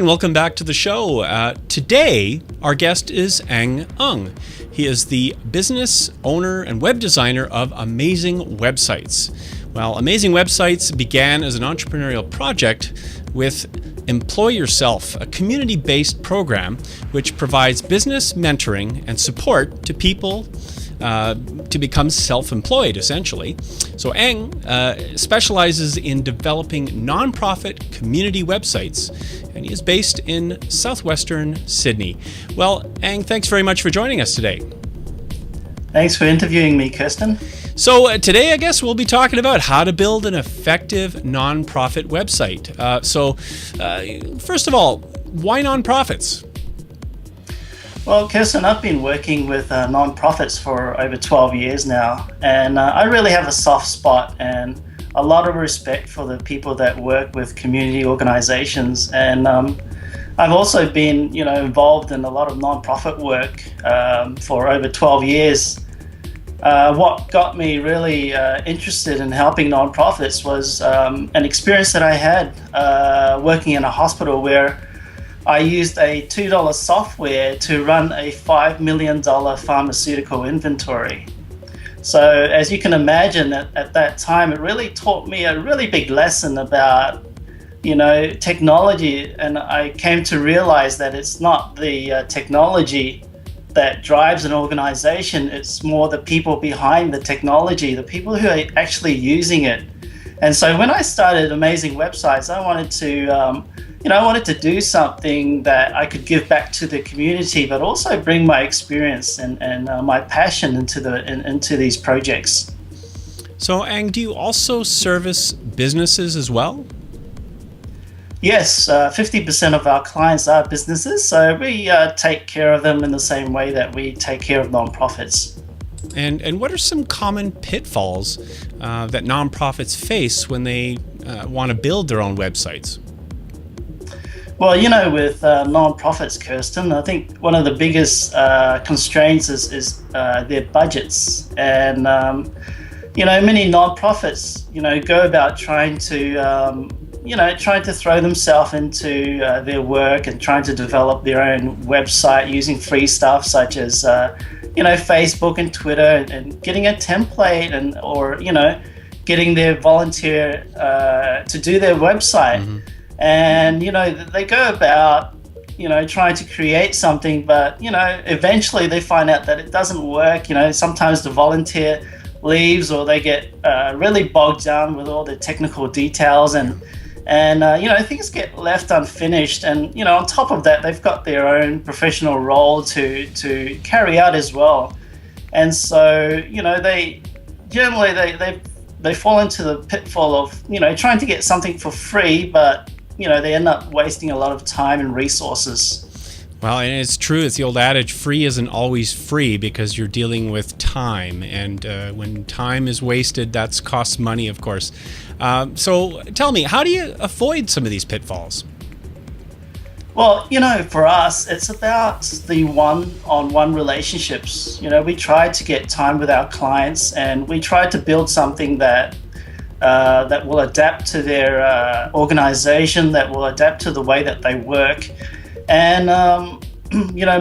and welcome back to the show. Today, our guest is Anh Ung. He is the business owner and web designer of Amazing Websites. Well, Amazing Websites began as an entrepreneurial project with Employ Yourself, a community-based program which provides business mentoring and support to people to become self-employed, essentially. So Anh specializes in developing nonprofit community websites, and he is based in southwestern Sydney. Well, Anh, thanks very much for joining us today. Thanks for interviewing me, Kirsten. So today, I guess we'll be talking about how to build an effective nonprofit website. First of all, why nonprofits? Well, Kirsten, I've been working with nonprofits for over 12 years now, and I really have a soft spot and a lot of respect for the people that work with community organizations. And I've also been, involved in a lot of nonprofit work for over 12 years. What got me really interested in helping nonprofits was an experience that I had working in a hospital where I used a $2 software to run a $5 million pharmaceutical inventory. So as you can imagine, at that time, it really taught me a really big lesson about, technology. And I came to realize that it's not the technology that drives an organization, it's more the people behind the technology, the people who are actually using it. And so when I started Amazing Websites, I wanted to do something that I could give back to the community, but also bring my experience and my passion into these projects. So, Anh, do you also service businesses as well? Yes, 50% of our clients are businesses, so we take care of them in the same way that we take care of nonprofits. And what are some common pitfalls that nonprofits face when they want to build their own websites? Well, with nonprofits, Kirsten, I think one of the biggest constraints is their budgets. And, many nonprofits, go about trying to throw themselves into their work and trying to develop their own website using free stuff such as, Facebook and Twitter, and getting a template or getting their volunteer to do their website. Mm-hmm. And, they go about, trying to create something, but, eventually they find out that it doesn't work. Sometimes the volunteer leaves or they get really bogged down with all the technical details and things get left unfinished. And, on top of that, they've got their own professional role to carry out as well. And so, they generally, they fall into the pitfall of, trying to get something for free, but they end up wasting a lot of time and resources. Well, and it's true. It's the old adage, free isn't always free, because you're dealing with time. And when time is wasted, that costs money, of course. So tell me, how do you avoid some of these pitfalls? Well, for us, it's about the one-on-one relationships. We try to get time with our clients, and we try to build something that will adapt to their organization, that will adapt to the way that they work. And,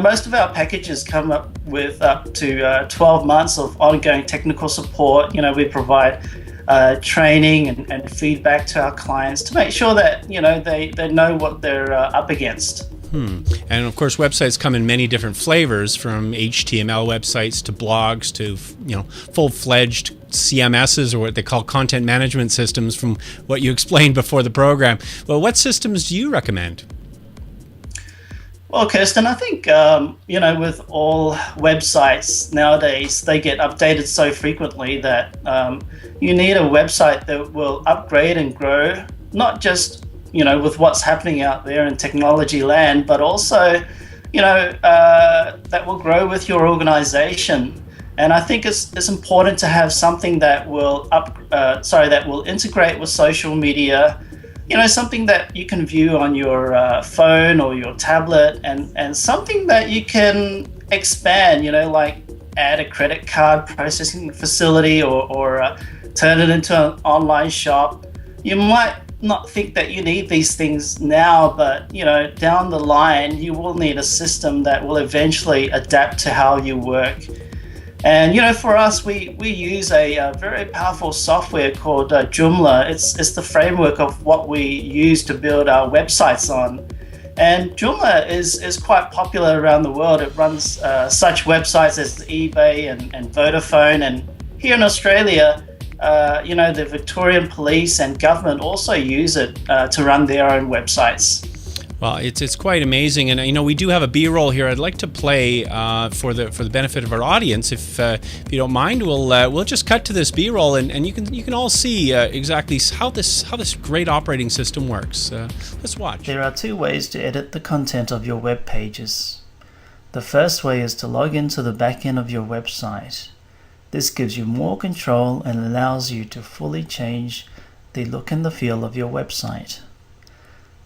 most of our packages come up with up to 12 months of ongoing technical support. We provide training and feedback to our clients to make sure that, they know what they're up against. And of course, websites come in many different flavors, from HTML websites to blogs to, full-fledged CMSs, or what they call content management systems, from what you explained before the program. Well, what systems do you recommend? Well, Kirsten, I think, with all websites nowadays, they get updated so frequently that you need a website that will upgrade and grow, not just with what's happening out there in technology land, but also, that will grow with your organization. And I think it's important to have something that will integrate with social media, something that you can view on your phone or your tablet, and something that you can expand, like add a credit card processing facility or turn it into an online shop. You might not think that you need these things now, but down the line, you will need a system that will eventually adapt to how you work. And for us, we use a very powerful software called Joomla. It's the framework of what we use to build our websites on. And Joomla is quite popular around the world. It runs such websites as eBay and Vodafone. And here in Australia, the Victorian Police and government also use it to run their own websites. Well, it's quite amazing, and we do have a B-roll here. I'd like to play for the benefit of our audience, if you don't mind. We'll just cut to this B-roll, and you can all see exactly how this great operating system works. Let's watch. There are two ways to edit the content of your web pages. The first way is to log into the back end of your website. This gives you more control and allows you to fully change the look and the feel of your website.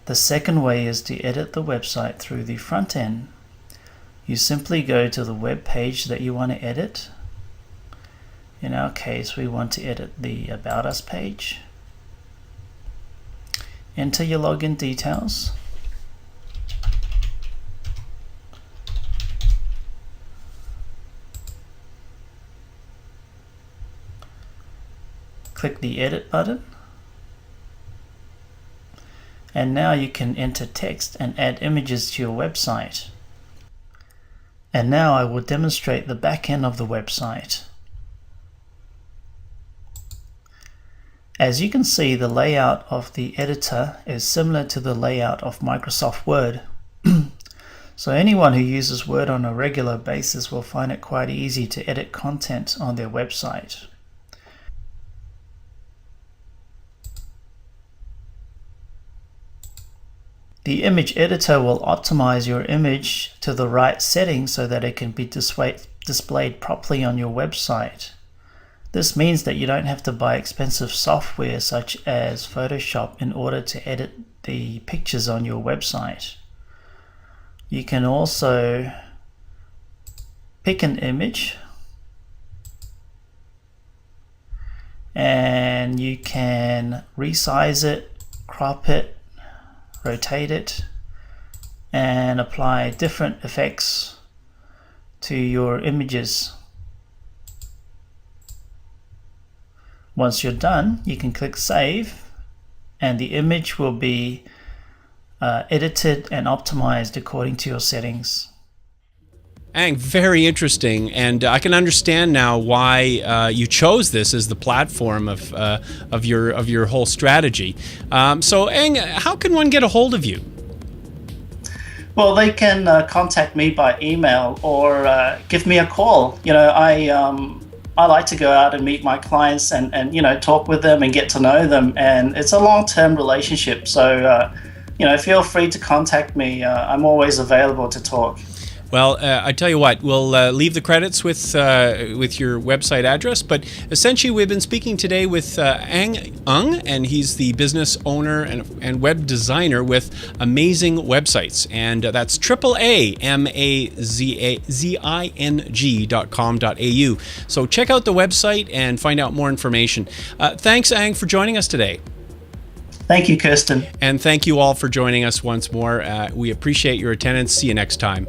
The second way is to edit the website through the front end. You simply go to the web page that you want to edit. In our case, we want to edit the About Us page. Enter your login details. Click the Edit button. And now you can enter text and add images to your website. And now I will demonstrate the back end of the website. As you can see, the layout of the editor is similar to the layout of Microsoft Word. So anyone who uses Word on a regular basis will find it quite easy to edit content on their website. The image editor will optimize your image to the right settings so that it can be displayed properly on your website. This means that you don't have to buy expensive software such as Photoshop in order to edit the pictures on your website. You can also pick an image and you can resize it, crop it, rotate it, and apply different effects to your images. Once you're done, you can click Save, and the image will be edited and optimized according to your settings. Ang, very interesting, and I can understand now why you chose this as the platform of your whole strategy. So, Ang, how can one get a hold of you? Well, they can contact me by email or give me a call. I like to go out and meet my clients and talk with them and get to know them, and it's a long-term relationship. So, feel free to contact me. I'm always available to talk. Well, I tell you what, we'll leave the credits with your website address, but essentially we've been speaking today with Ang Ung, and he's the business owner and web designer with Amazing Websites, and that's AAAmazing.com.au. So check out the website and find out more information. Thanks, Ang, for joining us today. Thank you, Kirsten. And thank you all for joining us once more. We appreciate your attendance. See you next time.